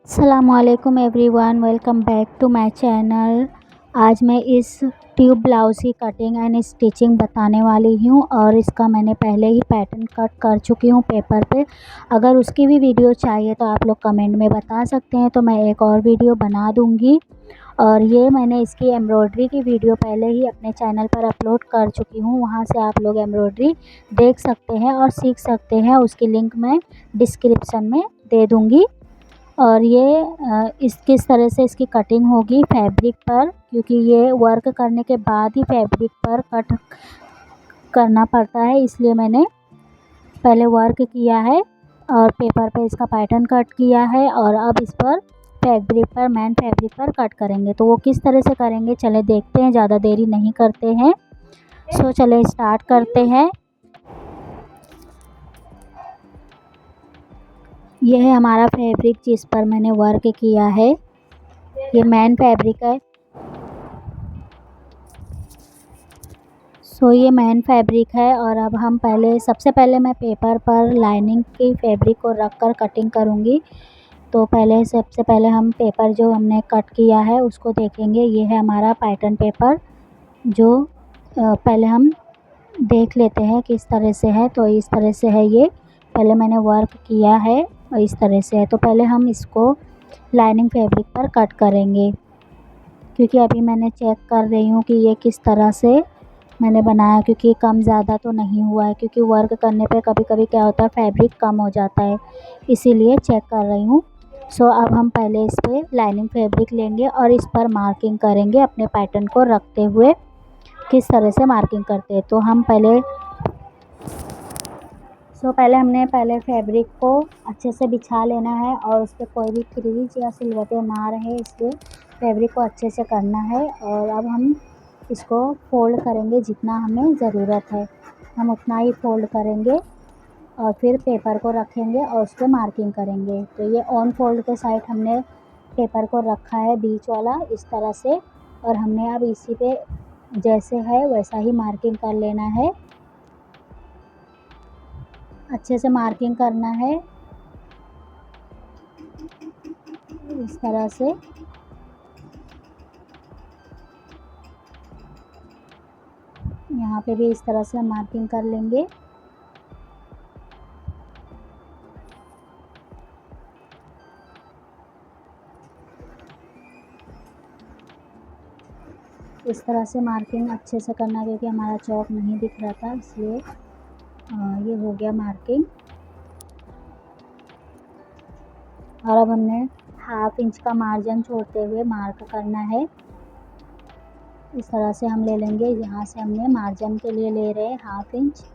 अस्सलामुअलैकुम everyone, welcome back to my channel. आज मैं इस ट्यूब ब्लाउज़ की कटिंग एंड स्टिचिंग बताने वाली हूँ और इसका मैंने पहले ही पैटर्न कट कर चुकी हूँ पेपर पे। अगर उसकी भी वीडियो चाहिए तो आप लोग कमेंट में बता सकते हैं, तो मैं एक और वीडियो बना दूँगी। और ये मैंने इसकी एम्ब्रॉयडरी की वीडियो पहले ही अपने चैनल पर अपलोड कर चुकी हूँ, वहाँ से आप लोग एम्ब्रॉयडरी देख सकते हैं और सीख सकते हैं। उसकी लिंक मैं डिस्क्रिप्शन में दे दूँगी। और ये इस किस तरह से इसकी कटिंग होगी फैब्रिक पर, क्योंकि ये वर्क करने के बाद ही फैब्रिक पर कट करना पड़ता है, इसलिए मैंने पहले वर्क किया है और पेपर पे इसका पैटर्न कट किया है और अब इस पर फैब्रिक पर मेन फैब्रिक पर कट करेंगे। तो वो किस तरह से करेंगे चले देखते हैं, ज़्यादा देरी नहीं करते हैं। सो चले स्टार्ट करते हैं। यह है हमारा फैब्रिक जिस पर मैंने वर्क किया है, ये मेन फैब्रिक है। ये मेन फैब्रिक है और अब हम सबसे पहले मैं पेपर पर लाइनिंग की फैब्रिक को रख कर कटिंग करूँगी। तो सबसे पहले हम पेपर जो हमने कट किया है उसको देखेंगे। ये है हमारा पैटर्न पेपर, जो पहले हम देख लेते हैं किस तरह से है। तो इस तरह से है, ये पहले मैंने वर्क किया है और इस तरह से है। तो पहले हम इसको लाइनिंग फैब्रिक पर कट करेंगे, क्योंकि अभी मैंने चेक कर रही हूँ कि ये किस तरह से मैंने बनाया, क्योंकि कम ज़्यादा तो नहीं हुआ है, क्योंकि वर्क करने पे कभी कभी क्या होता है फैब्रिक कम हो जाता है, इसीलिए चेक कर रही हूँ। अब हम पहले इस पर लाइनिंग फैब्रिक लेंगे और इस पर मार्किंग करेंगे अपने पैटर्न को रखते हुए। किस तरह से मार्किंग करते हैं तो हम पहले हमने फैब्रिक को अच्छे से बिछा लेना है और उस पर कोई भी क्रीज या सिलवटें ना रहे, इसलिए फैब्रिक को अच्छे से करना है। और अब हम इसको फ़ोल्ड करेंगे, जितना हमें ज़रूरत है हम उतना ही फ़ोल्ड करेंगे और फिर पेपर को रखेंगे और उस पर मार्किंग करेंगे। तो ये ऑन फोल्ड के साइड हमने पेपर को रखा है, बीच वाला इस तरह से, और हमने अब इसी पे जैसे है वैसा ही मार्किंग कर लेना है। अच्छे से मार्किंग करना है इस तरह से। यहाँ पे भी इस तरह से मार्किंग कर लेंगे। इस तरह से मार्किंग अच्छे से करना, क्योंकि हमारा चौक नहीं दिख रहा था, इसलिए ये हो गया मार्किंग। और अब हमने 1/2 इंच का मार्जिन छोड़ते हुए मार्क करना है। इस तरह से हम ले लेंगे, यहाँ से हमने मार्जिन के लिए ले रहे हैं 1/2 इंच,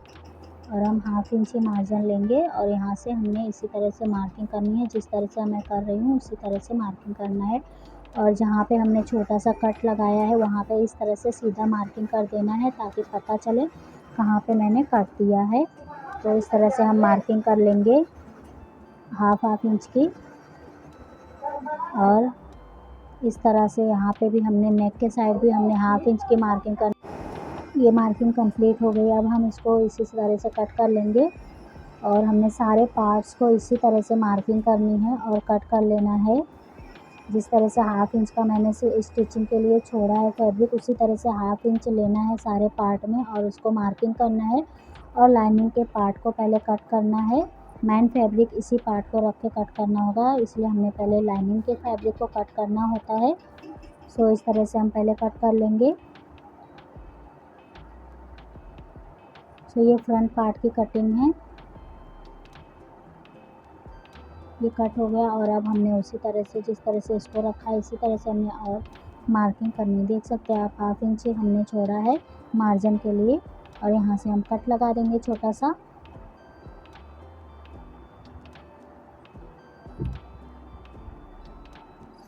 और हम 1/2 इंच ही मार्जिन लेंगे और यहाँ से हमने इसी तरह से मार्किंग करनी है। जिस तरह से मैं कर रही हूँ उसी तरह से मार्किंग करना है। और जहाँ पे हमने छोटा सा कट लगाया है वहाँ पे इस तरह से सीधा मार्किंग कर देना है, ताकि पता चले कहाँ पे मैंने कट दिया है। तो इस तरह से हम मार्किंग कर लेंगे 1/2 इंच की। और इस तरह से यहाँ पे भी हमने नेक के साइड भी हमने 1/2 इंच की मार्किंग कर, ये मार्किंग कंप्लीट हो गई। अब हम इसको इसी तरह से कट कर लेंगे और हमने सारे पार्ट्स को इसी तरह से मार्किंग करनी है और कट कर लेना है। जिस तरह से 1/2 इंच का मैंने से स्टिचिंग के लिए छोड़ा है फैब्रिक, उसी तरह से 1/2 इंच लेना है सारे पार्ट में और उसको मार्किंग करना है। और लाइनिंग के पार्ट को पहले कट करना है। मेन फैब्रिक इसी पार्ट को रख के कट करना होगा, इसलिए हमने पहले लाइनिंग के फैब्रिक को कट करना होता है। इस तरह से हम पहले कट कर लेंगे। ये फ्रंट पार्ट की कटिंग है, ये कट हो गया। और अब हमने उसी तरह से जिस तरह से इसको रखा है इसी तरह से हमने और मार्किंग करनी। देख सकते हैं आप 1/2 इंच हमने छोड़ा है मार्जिन के लिए, और यहाँ से हम कट लगा देंगे छोटा सा।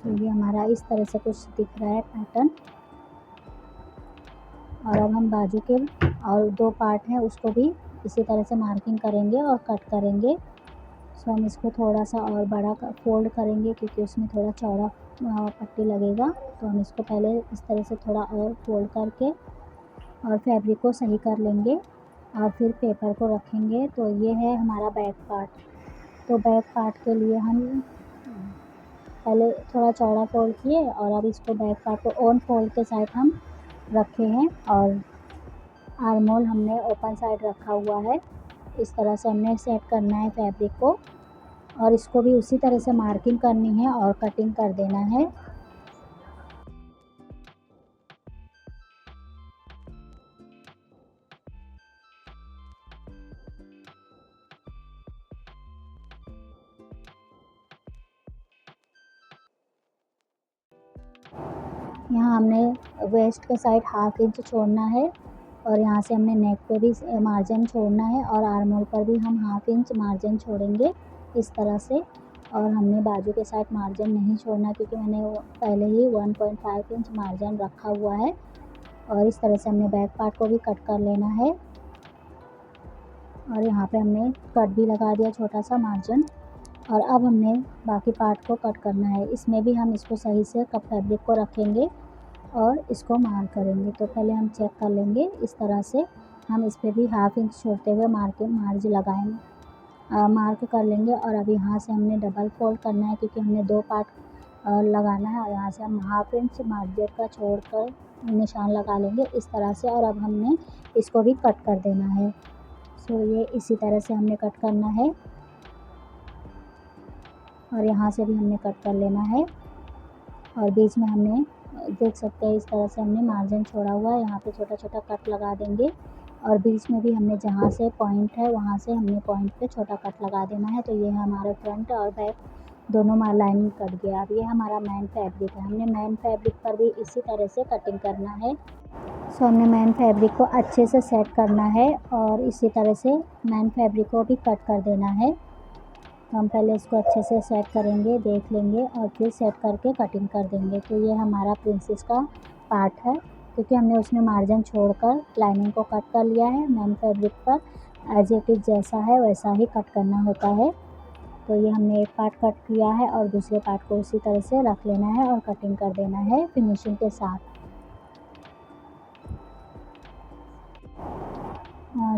ये हमारा इस तरह से कुछ दिख रहा है पैटर्न। और अब हम बाजू के और 2 पार्ट हैं उसको भी इसी तरह से मार्किंग करेंगे और कट करेंगे। हम इसको थोड़ा सा और बड़ा फोल्ड करेंगे, क्योंकि उसमें थोड़ा चौड़ा पट्टी लगेगा। तो हम इसको पहले इस तरह से थोड़ा और फोल्ड करके और फैब्रिक को सही कर लेंगे और फिर पेपर को रखेंगे। तो ये है हमारा बैक पार्ट। तो बैक पार्ट के लिए हम पहले थोड़ा चौड़ा फोल्ड किए और अब इसको बैक पार्ट को ऑन फोल्ड के साइड हम रखे हैं और आर्म होल हमने ओपन साइड रखा हुआ है। इस तरह से हमने सेट करना है फैब्रिक को और इसको भी उसी तरह से मार्किंग करनी है और कटिंग कर देना है। यहाँ हमने वेस्ट के साइड 1/2 इंच छोड़ना है और यहाँ से हमने नेक पे भी मार्जिन छोड़ना है और आर्म होल पर भी हम 1/2 इंच मार्जिन छोड़ेंगे इस तरह से। और हमने बाजू के साइड मार्जिन नहीं छोड़ना क्योंकि मैंने पहले ही 1.5 इंच मार्जिन रखा हुआ है। और इस तरह से हमने बैक पार्ट को भी कट कर लेना है और यहाँ पे हमने कट भी लगा दिया छोटा सा मार्जिन। और अब हमने बाकी पार्ट को कट करना है। इसमें भी हम इसको सही से कप फैब्रिक को रखेंगे और इसको मार्क करेंगे। तो पहले हम चेक कर लेंगे इस तरह से हम इस पर भी 1/2 इंच छोड़ते हुए मार्ज लगाएंगे, मार्क कर लेंगे। और अब यहाँ से हमने डबल फोल्ड करना है क्योंकि हमने 2 पार्ट लगाना है और यहाँ से हम 1/2 इंच मार्जिन का छोड़कर निशान लगा लेंगे इस तरह से। और अब हमने इसको भी कट कर देना है। सो ये इसी तरह से हमने कट करना है और यहाँ से भी हमने कट कर लेना है। और बीच में हमने देख सकते हैं इस तरह से हमने मार्जिन छोड़ा हुआ है, यहाँ पे छोटा छोटा कट लगा देंगे। और बीच में भी हमने जहाँ से पॉइंट है वहाँ से हमने पॉइंट पे छोटा कट लगा देना है। तो ये हमारा फ्रंट और बैक दोनों लाइनिंग कट गया। अब ये हमारा मेन फैब्रिक है, हमने मेन फैब्रिक पर भी इसी तरह से कटिंग करना है। सो हमने मेन फैब्रिक को अच्छे से सेट करना है और इसी तरह से मेन फैब्रिक को भी कट कर देना है। तो हम पहले इसको अच्छे से सेट करेंगे, देख लेंगे और फिर सेट करके कटिंग कर देंगे। तो ये हमारा प्रिंसेस का पार्ट है क्योंकि हमने उसमें मार्जिन छोड़कर लाइनिंग को कट कर लिया है। मेन फैब्रिक पर एज इट इज़ जैसा है वैसा ही कट करना होता है। तो ये हमने एक पार्ट कट किया है और दूसरे पार्ट को उसी तरह से रख लेना है और कटिंग कर देना है फिनिशिंग के साथ।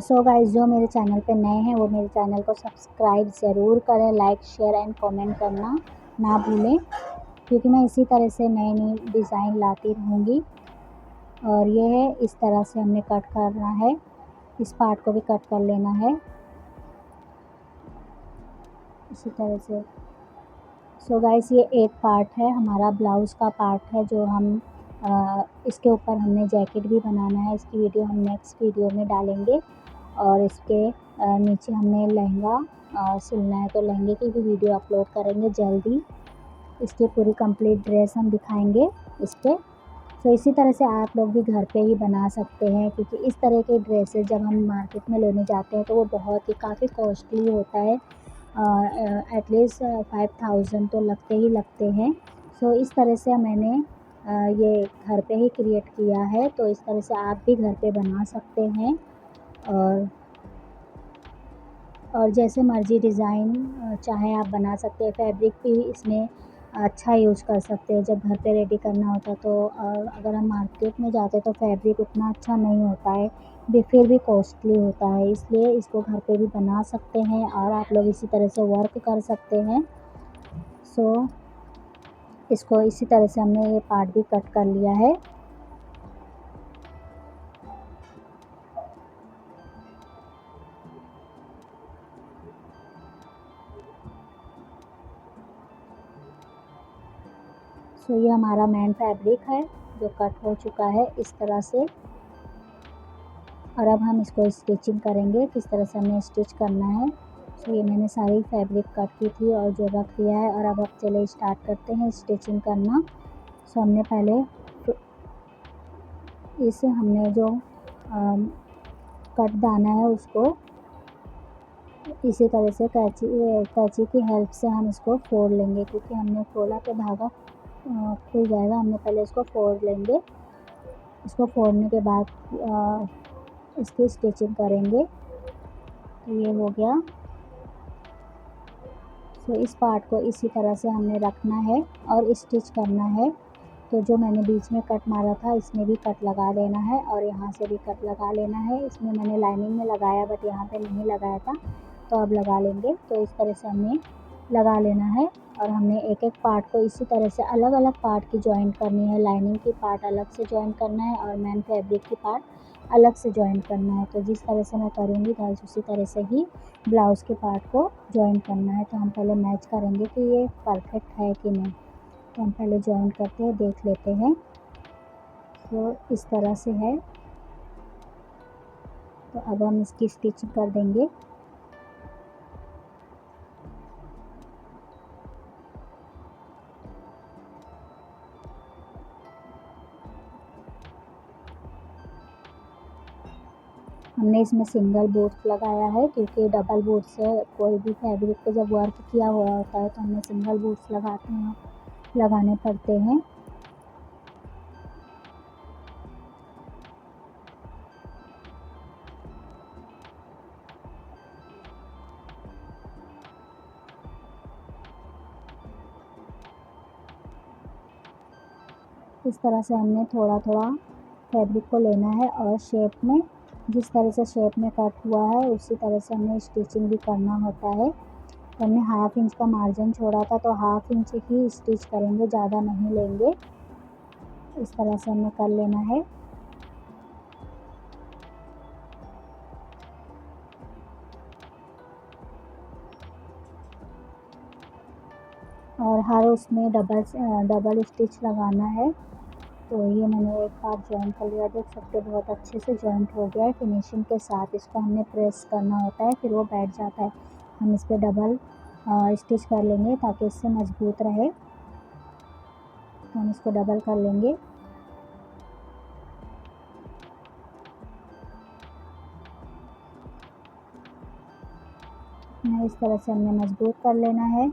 सो गाइस, जो मेरे चैनल पे नए हैं वो मेरे चैनल को सब्सक्राइब ज़रूर करें, लाइक शेयर एंड कमेंट करना ना भूलें क्योंकि मैं इसी तरह से नई नई डिज़ाइन लाती रहूँगी। और ये है इस तरह से हमने कट करना है, इस पार्ट को भी कट कर लेना है इसी तरह से। सो गाइस, ये एक पार्ट है हमारा ब्लाउज़ का पार्ट है जो हम इसके ऊपर हमने जैकेट भी बनाना है। इसकी वीडियो हम नेक्स्ट वीडियो में डालेंगे। और इसके नीचे हमने लहंगा सिलना है तो लहंगे की भी वीडियो अपलोड करेंगे जल्दी। इसकी पूरी कंप्लीट ड्रेस हम दिखाएंगे इस पर। तो इसी तरह से आप लोग भी घर पे ही बना सकते हैं क्योंकि इस तरह के ड्रेसेस जब हम मार्केट में लेने जाते हैं तो वो बहुत ही काफ़ी कॉस्टली होता है, एटलीस्ट 5000 तो लगते ही लगते हैं। सो इस तरह से मैंने ये घर पे ही क्रिएट किया है। तो इस तरह से आप भी घर पे बना सकते हैं और जैसे मर्ज़ी डिज़ाइन चाहे आप बना सकते हैं। फैब्रिक भी इसमें अच्छा यूज़ कर सकते हैं जब घर पे रेडी करना होता तो। अगर हम मार्केट में जाते तो फैब्रिक उतना अच्छा नहीं होता है, फिर भी कॉस्टली होता है, इसलिए इसको घर पे भी बना सकते हैं और आप लोग इसी तरह से वर्क कर सकते हैं। सो इसको इसी तरह से हमने ये पार्ट भी कट कर लिया है। सो ये हमारा मेन फैब्रिक है जो कट हो चुका है इस तरह से। और अब हम इसको स्टिचिंग करेंगे, किस तरह से हमें स्टिच करना है। सो ये मैंने सारी फैब्रिक कट की थी और जो रख दिया है। और अब चलिए स्टार्ट करते हैं स्टिचिंग करना। सो हमने पहले हमने जो कट दाना है उसको इसी तरह से कैंची की हेल्प से हम इसको फोड़ लेंगे क्योंकि हमने खोला तो धागा खुल जाएगा। हमने पहले इसको फोड़ लेंगे, इसको फोड़ने के बाद इसकी स्टिचिंग करेंगे। तो ये हो गया। तो इस पार्ट को इसी तरह से हमने रखना है और स्टिच करना है। तो जो मैंने बीच में कट मारा था इसमें भी कट लगा लेना है और यहाँ से भी कट लगा लेना है। इसमें मैंने लाइनिंग में लगाया बट यहाँ पे नहीं लगाया था, तो अब लगा लेंगे। तो इस तरह से हमें लगा लेना है और हमने एक एक पार्ट को इसी तरह से अलग अलग पार्ट की जॉइंट करनी है। लाइनिंग की पार्ट अलग से जॉइंट करना है और मेन फैब्रिक की पार्ट अलग से जॉइंट करना है। तो जिस तरह से मैं करूँगी गाइस उसी तरह से ही ब्लाउज़ के पार्ट को जॉइंट करना है। तो हम पहले मैच करेंगे कि ये परफेक्ट है कि नहीं। तो हम पहले जॉइंट करते हैं, देख लेते हैं। तो इस तरह से है। तो अब हम इसकी स्टिचिंग कर देंगे। हमने इसमें सिंगल बूट्स लगाया है क्योंकि डबल बूट्स से कोई भी फैब्रिक पे जब वर्क किया हुआ होता है तो हमें सिंगल बूट्स लगाने पड़ते हैं। इस तरह से हमने थोड़ा थोड़ा फैब्रिक को लेना है और शेप में, जिस तरह से शेप में कट हुआ है उसी तरह से हमें स्टिचिंग भी करना होता है। तो हमने 1/2 इंच का मार्जिन छोड़ा था तो 1/2 इंच ही स्टिच करेंगे, ज़्यादा नहीं लेंगे। इस तरह से हमें कर लेना है। और हर उसमें डबल स्टिच लगाना है। तो ये मैंने एक बार जॉइंट कर लिया, देख सकते हो बहुत अच्छे से जॉइंट हो गया है फिनिशिंग के साथ। इसको हमने प्रेस करना होता है फिर वो बैठ जाता है। हम इस पर डबल स्टिच कर लेंगे ताकि इससे मजबूत रहे। तो हम इसको डबल कर लेंगे। इस तरह से हमने मजबूत कर लेना है।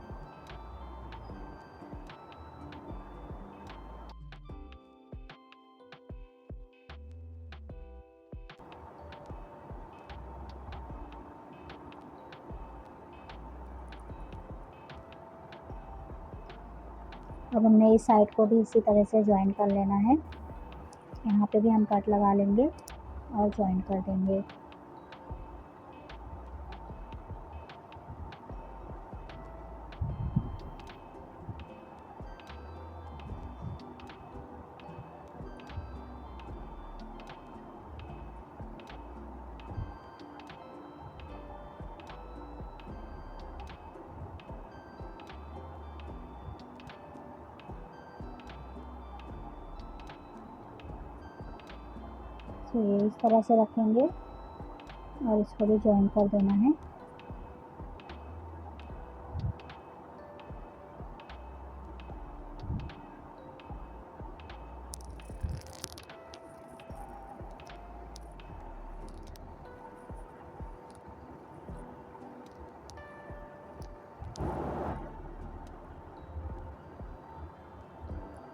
अब हमने इस साइड को भी इसी तरह से ज्वाइन कर लेना है। यहाँ पे भी हम कट लगा लेंगे और ज्वाइन कर देंगे। तो ये इस तरह से रखेंगे और इसको भी ज्वाइन कर देना है।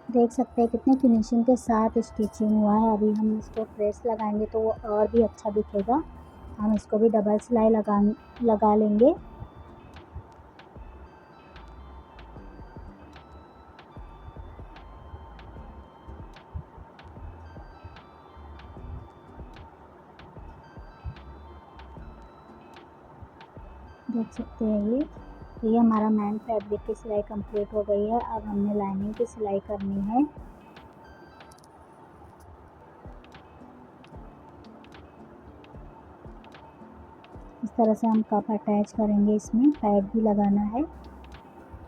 देख सकते हैं कितने फिनिशिंग के साथ स्टिचिंग हुआ है। अभी हम इसको प्रेस लगाएंगे तो वो और भी अच्छा दिखेगा। हम इसको भी डबल सिलाई लगा लेंगे। देख सकते हैं ये। तो ये हमारा मेन फैब्रिक की सिलाई कंप्लीट हो गई है। अब हमने लाइनिंग की सिलाई करनी है। इस तरह से हम कप अटैच करेंगे, इसमें पैड भी लगाना है।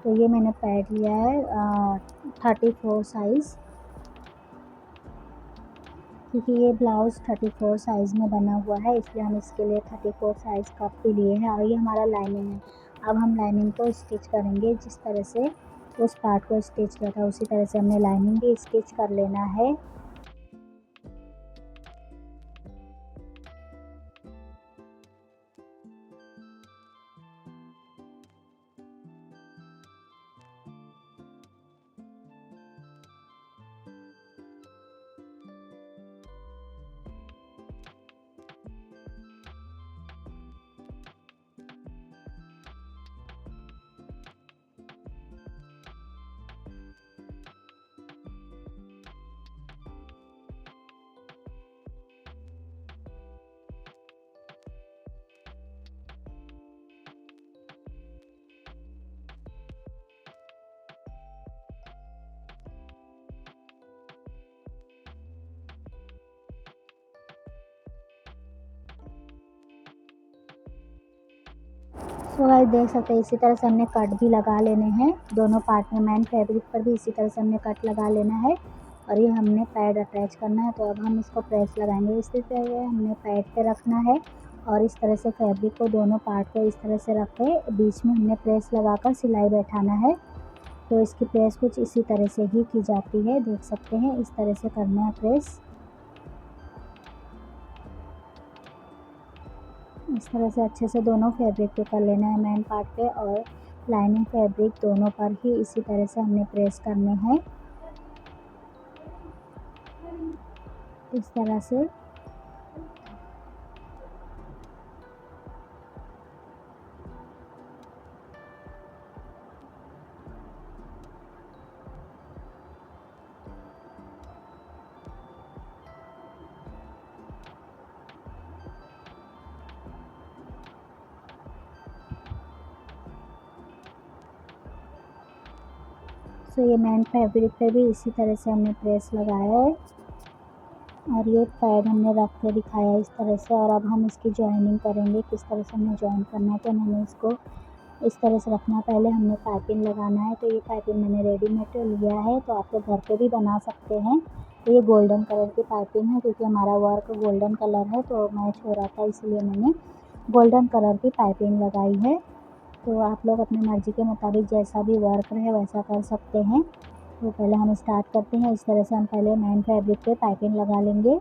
तो ये मैंने पैड लिया है 34 साइज़, क्योंकि ये ब्लाउज़ 34 साइज़ में बना हुआ है इसलिए हम इसके लिए 34 साइज़ कप भी लिए हैं। और ये हमारा लाइनिंग है। अब हम लाइनिंग को स्टिच करेंगे। जिस तरह से उस पार्ट को स्टिच किया था उसी तरह से हमने लाइनिंग भी स्टिच कर लेना है। सो गाइस देख सकते हैं इसी तरह से हमने कट भी लगा लेने हैं दोनों पार्ट में। मेन फैब्रिक पर भी इसी तरह से हमने कट लगा लेना है और ये हमने पैड अटैच करना है। तो अब हम इसको प्रेस लगाएंगे। इसी तरह हमने पैड पे रखना है और इस तरह से फैब्रिक को दोनों पार्ट को इस तरह से रख के बीच में हमने प्रेस लगाकर सिलाई बैठाना है। तो इसकी प्रेस कुछ इसी तरह से ही की जाती है, देख सकते हैं इस तरह से करना है प्रेस। इस तरह से अच्छे से दोनों फैब्रिक पे कर लेना है, मेन पार्ट पे और लाइनिंग फैब्रिक दोनों पर ही इसी तरह से हमने प्रेस करने हैं इस तरह से। तो ये मेन फैब्रिक पे भी इसी तरह से हमने प्रेस लगाया है और ये पैड हमने रख के दिखाया इस तरह से। और अब हम इसकी जॉइनिंग करेंगे, किस तरह से हमें जॉइन करना है। तो मैंने इसको इस तरह से रखना, पहले हमने पाइपिंग लगाना है। तो ये पाइपिंग मैंने रेडीमेड लिया है, तो आप लोग घर पे भी बना सकते हैं। तो ये गोल्डन कलर की पाइपिंग है क्योंकि हमारा वर्क गोल्डन कलर है तो मैच हो रहा था, इसलिए मैंने गोल्डन कलर की पाइपिंग लगाई है। तो आप लोग अपनी मर्ज़ी के मुताबिक जैसा भी वर्क रहे वैसा कर सकते हैं। तो पहले हम स्टार्ट करते हैं। इस तरह से हम पहले मेन फैब्रिक पे पाइपिंग लगा लेंगे।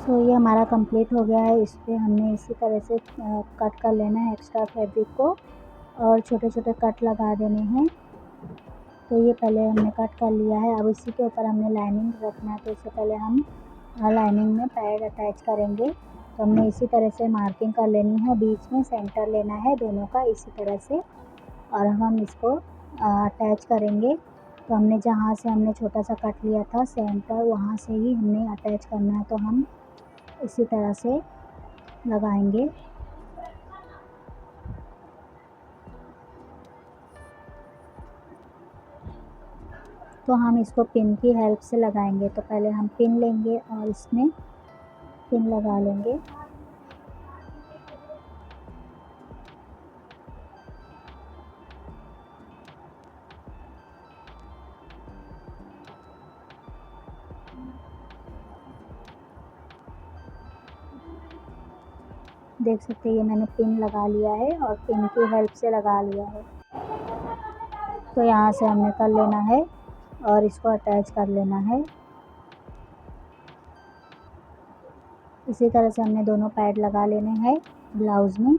तो ये हमारा कंप्लीट हो गया है। इस पर हमने इसी तरह से कट कर लेना है एक्स्ट्रा फैब्रिक को और छोटे छोटे कट लगा देने हैं। तो ये पहले हमने कट कर लिया है। अब इसी के ऊपर हमने लाइनिंग रखना है। तो इससे पहले हम लाइनिंग में पैड अटैच करेंगे। तो हमने इसी तरह से मार्किंग कर लेनी है, बीच में सेंटर लेना है दोनों का इसी तरह से और हम इसको अटैच करेंगे। तो हमने जहाँ से हमने छोटा सा कट लिया था सेंटर, वहाँ से ही हमने अटैच करना है। तो हम इसी तरह से लगाएंगे। तो हम इसको पिन की हेल्प से लगाएंगे। तो पहले हम पिन लेंगे और इसमें पिन लगा लेंगे। देख सकते हैं ये मैंने पिन लगा लिया है और पिन की हेल्प से लगा लिया है। तो यहाँ से हमने कर लेना है और इसको अटैच कर लेना है। इसी तरह से हमने दोनों पैड लगा लेने हैं ब्लाउज़ में।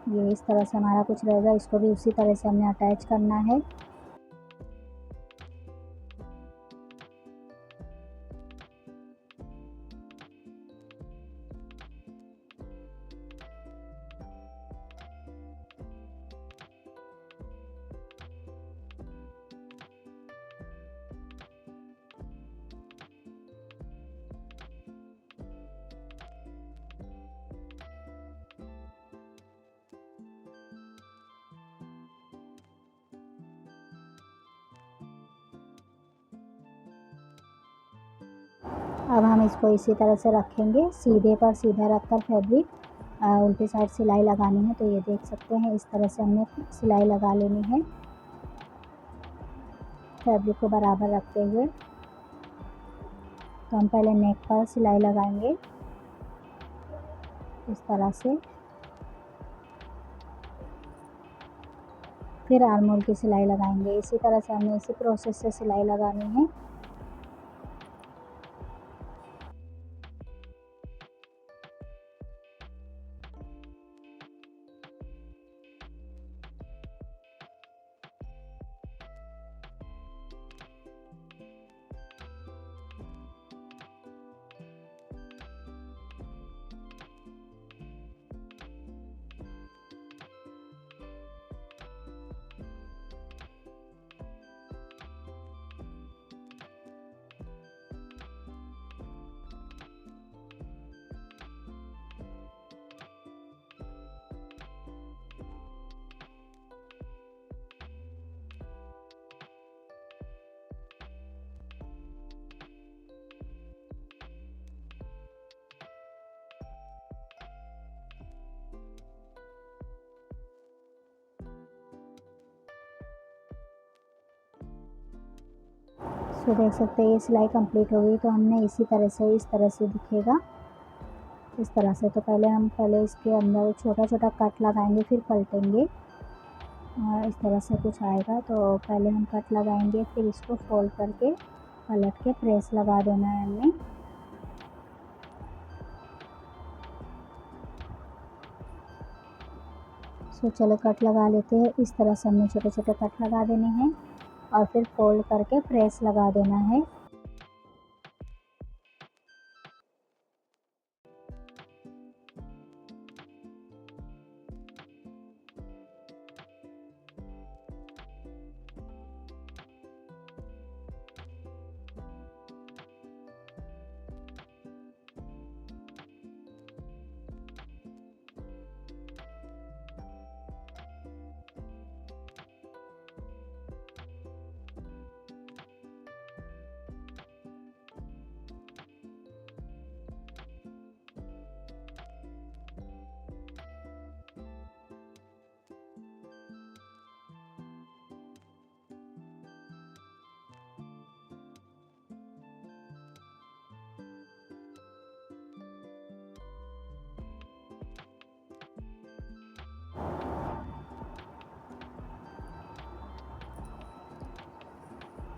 ये इस तरह से हमारा कुछ रहेगा, इसको भी उसी तरह से हमने अटैच करना है। अब हम इसको इसी तरह से रखेंगे, सीधे पर सीधा रखकर फैब्रिक उल्टी साइड सिलाई लगानी है। तो ये देख सकते हैं इस तरह से हमने सिलाई लगा लेनी है फैब्रिक को बराबर रखते हुए। तो हम पहले नेक पर सिलाई लगाएंगे इस तरह से, फिर आर्म होल की सिलाई लगाएंगे। इसी तरह से हमें इसी प्रोसेस से सिलाई लगानी है। तो देख सकते हैं ये सिलाई कंप्लीट हो गई। तो हमने इसी तरह से, इस तरह से दिखेगा इस तरह से। तो पहले इसके अंदर छोटा छोटा कट लगाएंगे, फिर पलटेंगे और इस तरह से कुछ आएगा। तो पहले हम कट लगाएंगे, फिर इसको फोल्ड करके पलट के प्रेस लगा देना है हमने। तो चलो कट लगा लेते हैं। इस तरह से हमने छोटे छोटे कट लगा देने हैं और फिर फोल्ड करके प्रेस लगा देना है।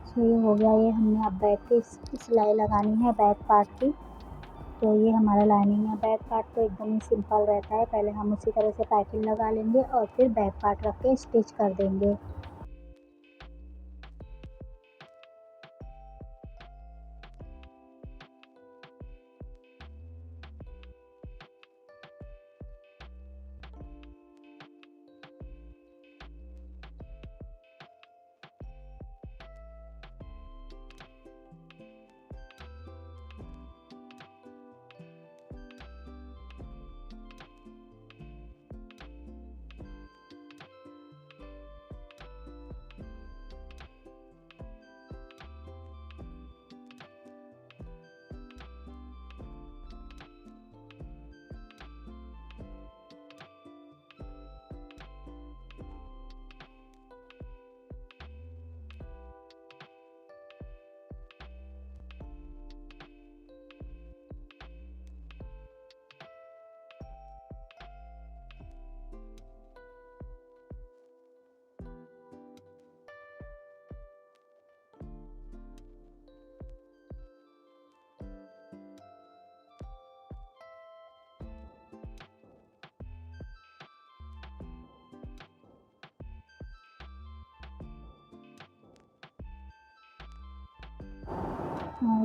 तो ये हो गया। ये हमने अब बैक की सिलाई लगानी है, बैक पार्ट की। तो ये हमारा लाइनिंग है। बैक पार्ट तो एकदम ही सिंपल रहता है। पहले हम उसी तरह से पाइपिंग लगा लेंगे और फिर बैक पार्ट रख के स्टिच कर देंगे।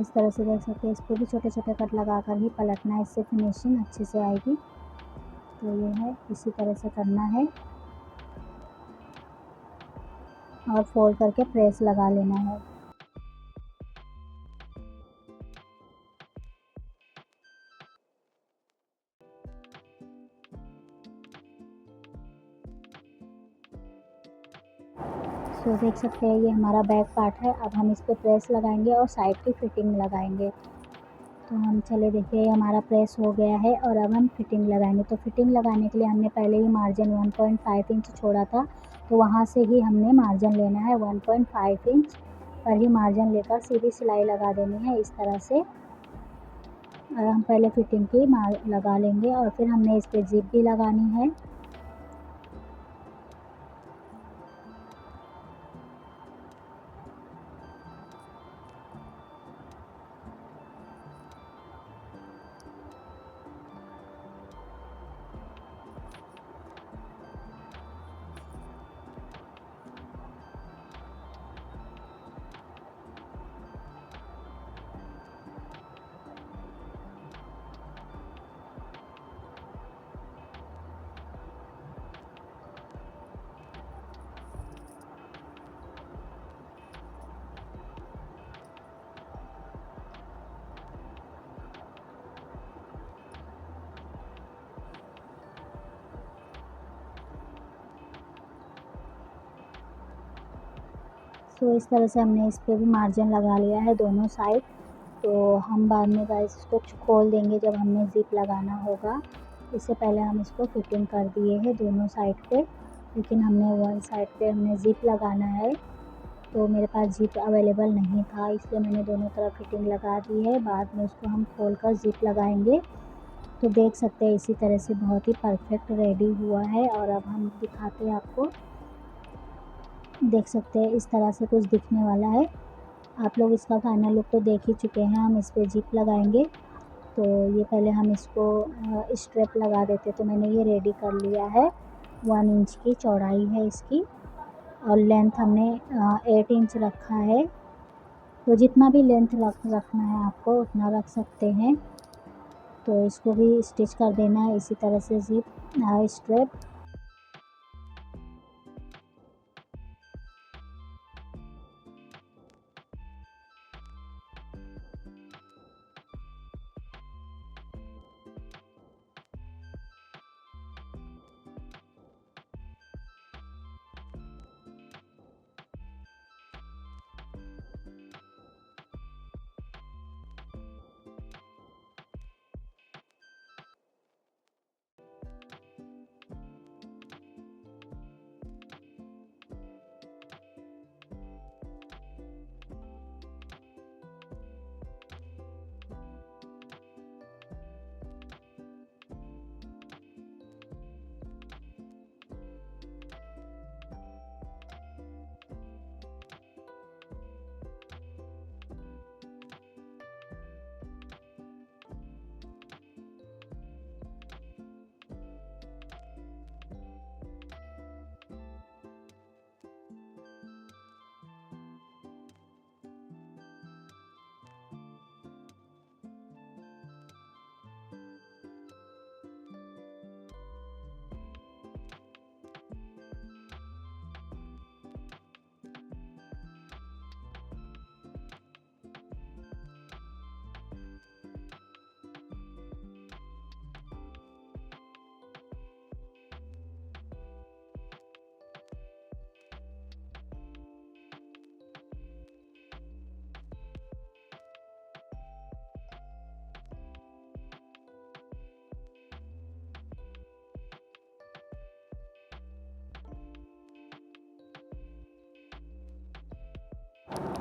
इस तरह से देख सकते हैं। इस पर भी छोटे छोटे कट लगा कर ही पलटना है, इससे फिनिशिंग अच्छे से आएगी। तो ये है, इसी तरह से करना है और फोल्ड करके प्रेस लगा लेना है। तो देख सकते हैं ये हमारा बैक पार्ट है। अब हम इस पर प्रेस लगाएंगे और साइड की फिटिंग लगाएंगे। तो हम चले देखिए हमारा प्रेस हो गया है और अब हम फिटिंग लगाएंगे। तो फिटिंग लगाने के लिए हमने पहले ही मार्जिन 1.5 इंच छोड़ा था, तो वहाँ से ही हमने मार्जिन लेना है। 1.5 इंच पर ही मार्जिन लेकर सीधी सिलाई लगा देनी है इस तरह से। और हम पहले फिटिंग की लगा लेंगे और फिर हमने इस पर जिप भी लगानी है। तो इस तरह से हमने इस पर भी मार्जिन लगा लिया है दोनों साइड। तो हम बाद में गाइस इसको खोल देंगे जब हमने ज़िप लगाना होगा। इससे पहले हम इसको फिटिंग कर दिए हैं दोनों साइड पे, लेकिन हमने वन साइड पे हमने ज़िप लगाना है। तो मेरे पास ज़िप अवेलेबल नहीं था, इसलिए मैंने दोनों तरफ फिटिंग लगा दी है। बाद में उसको हम खोल कर ज़िप लगाएंगे। तो देख सकते हैं इसी तरह से बहुत ही परफेक्ट रेडी हुआ है। और अब हम दिखाते हैं आपको, देख सकते हैं इस तरह से कुछ दिखने वाला है। आप लोग इसका फाइनल लुक तो देख ही चुके हैं। हम इस पर जिप लगाएंगे, तो ये पहले हम इसको स्ट्रेप लगा देते। तो मैंने ये रेडी कर लिया है। 1 इंच की चौड़ाई है इसकी और लेंथ हमने 8 इंच रखा है। तो जितना भी लेंथ रखना है आपको उतना रख सकते हैं। तो इसको भी स्टिच कर देना है इसी तरह से जिप स्ट्रेप।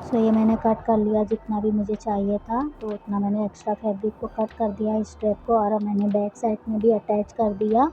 सो ये मैंने कट कर लिया जितना भी मुझे चाहिए था। तो उतना मैंने एक्स्ट्रा फैब्रिक को कट कर दिया स्ट्रेप को, और मैंने बैक साइड में भी अटैच कर दिया।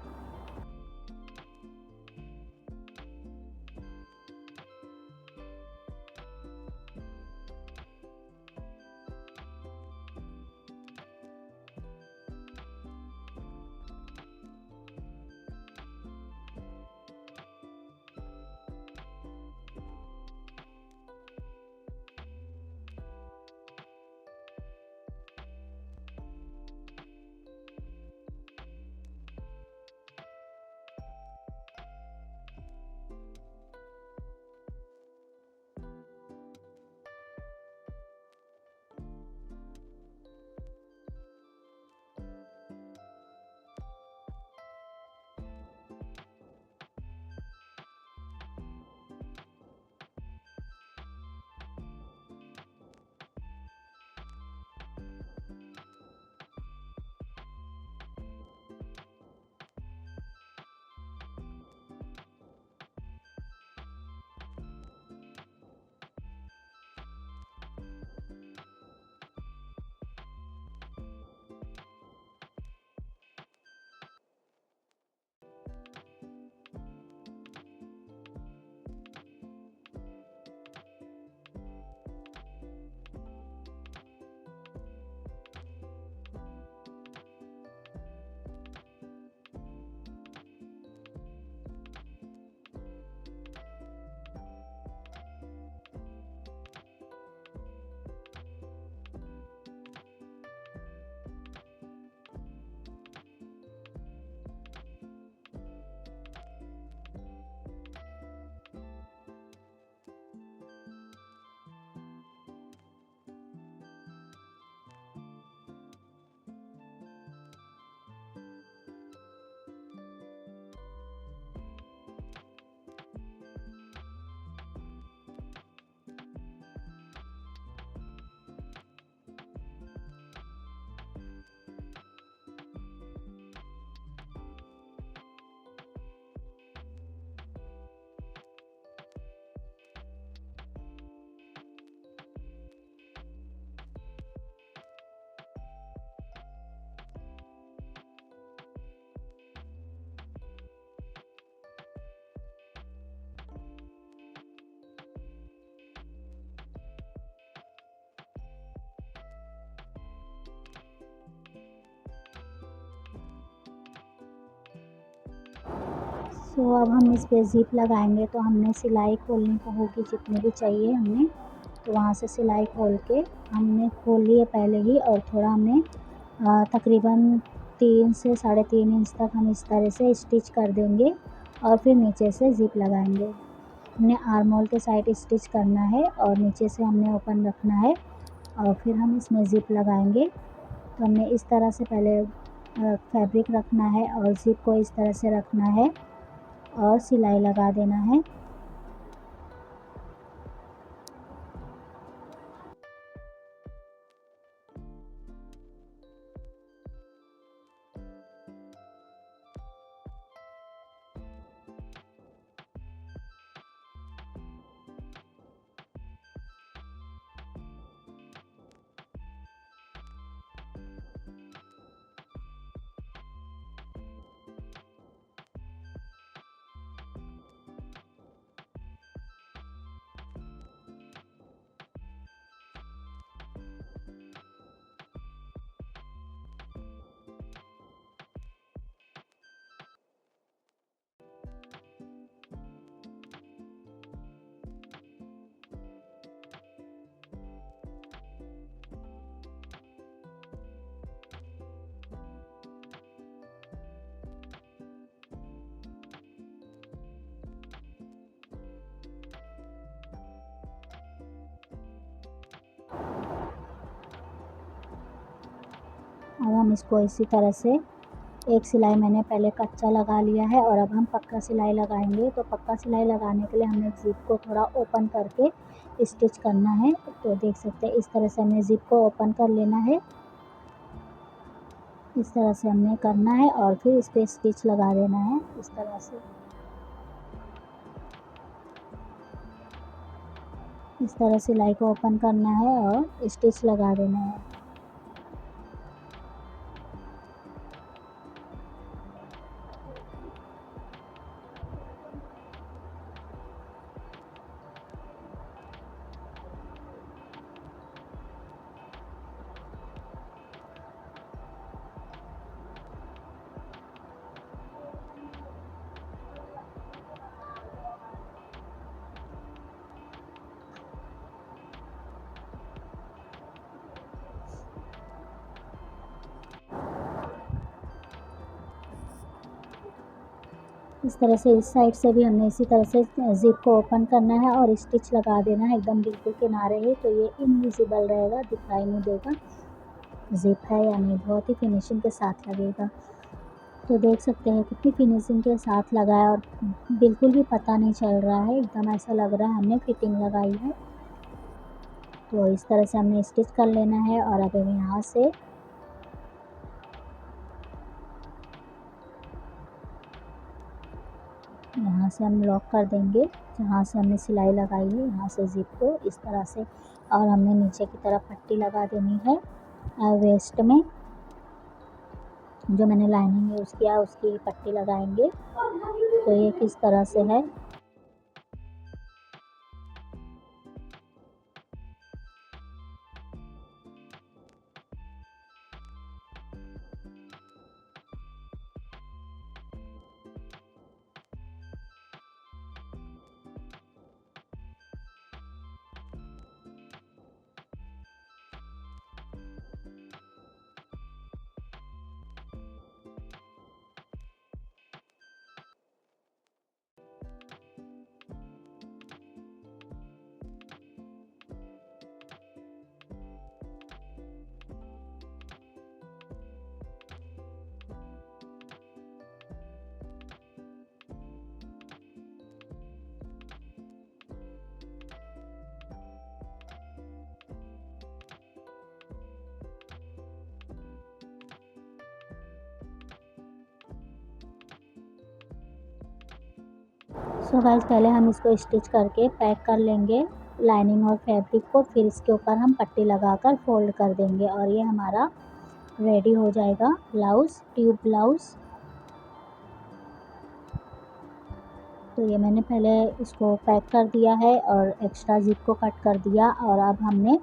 सो अब हम इस पे ज़िप लगाएंगे। तो हमने सिलाई खोलनी को होगी जितनी भी चाहिए हमने, तो वहाँ से सिलाई खोल के हमने खोल ली है पहले ही, और थोड़ा हमने तकरीबन 3 से 3.5 इंच तक हम इस तरह से स्टिच कर देंगे और फिर नीचे से ज़िप लगाएंगे। हमने आर्म होल के साइड स्टिच करना है और नीचे से हमने ओपन रखना है और फिर हम इसमें ज़िप लगाएंगे। तो हमने इस तरह से पहले फैब्रिक रखना है और ज़िप को इस तरह से रखना है और सिलाई लगा देना है। अब हम इसको इसी तरह से एक सिलाई मैंने पहले कच्चा लगा लिया है और अब हम पक्का सिलाई लगाएंगे। तो पक्का सिलाई लगाने के लिए हमें ज़िप को थोड़ा ओपन करके स्टिच करना है। तो देख सकते हैं इस तरह से हमें ज़िप को ओपन कर लेना है, इस तरह से हमने करना है और फिर इस पर स्टिच लगा देना है इस तरह से। इस तरह सिलाई को ओपन करना है और स्टिच लगा देना है। इस तरह से इस साइड से भी हमने इसी तरह से ज़िप को ओपन करना है और स्टिच लगा देना है एकदम बिल्कुल किनारे ही, तो ये इनविजिबल रहेगा, दिखाई नहीं देगा ज़िप है या नहीं, बहुत ही फिनिशिंग के साथ लगेगा। तो देख सकते हैं कितनी फिनिशिंग के साथ लगा है और बिल्कुल भी पता नहीं चल रहा है, एकदम ऐसा लग रहा है हमने फिटिंग लगाई है। तो इस तरह से हमने स्टिच कर लेना है और अब हम यहाँ से हम लॉक कर देंगे जहाँ से हमने सिलाई लगाई है, यहाँ से ज़िप को इस तरह से, और हमने नीचे की तरफ पट्टी लगा देनी है वेस्ट में, जो मैंने लाइनिंग यूज़ किया उसकी पट्टी लगाएंगे। तो ये किस तरह से है। सो गाइस पहले हम इसको स्टिच करके पैक कर लेंगे लाइनिंग और फैब्रिक को, फिर इसके ऊपर हम पट्टी लगाकर फोल्ड कर देंगे और ये हमारा रेडी हो जाएगा ब्लाउज़, ट्यूब ब्लाउज़। तो ये मैंने पहले इसको पैक कर दिया है और एक्स्ट्रा ज़िप को कट कर दिया और अब हमने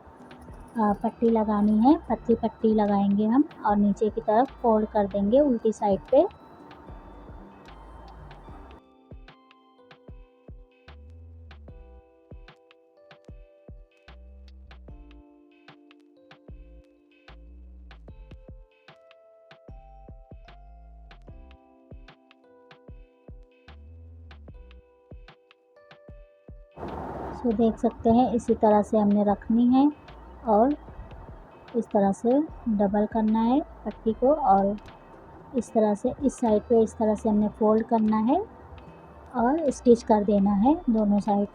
पट्टी लगानी है, पतली पट्टी लगाएंगे हम और नीचे की तरफ फोल्ड कर देंगे उल्टी साइड पे। तो देख सकते हैं इसी तरह से हमने रखनी है और इस तरह से डबल करना है पट्टी को और इस तरह से इस साइड पे इस तरह से हमने फोल्ड करना है और स्टिच कर देना है दोनों साइड।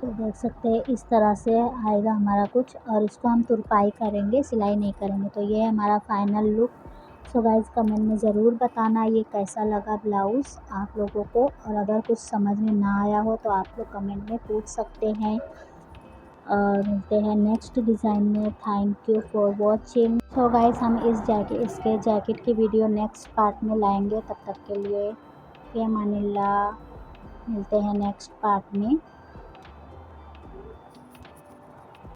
देख सकते हैं इस तरह से आएगा हमारा कुछ और इसको हम तुरपाई करेंगे, सिलाई नहीं करेंगे। तो ये है हमारा final look. So guys comment में ज़रूर बताना ये कैसा लगा ब्लाउज़ आप लोगों को, और अगर कुछ समझ में ना आया हो तो आप लोग कमेंट में पूछ सकते हैं। और मिलते हैं नेक्स्ट डिज़ाइन में। Thank you for watching. So guys हम इसके जैकेट की वीडियो नेक्स्ट पार्ट में लाएंगे। तब तक के लिए फिर अमानिल्लाह, मिलते हैं नेक्स्ट पार्ट में।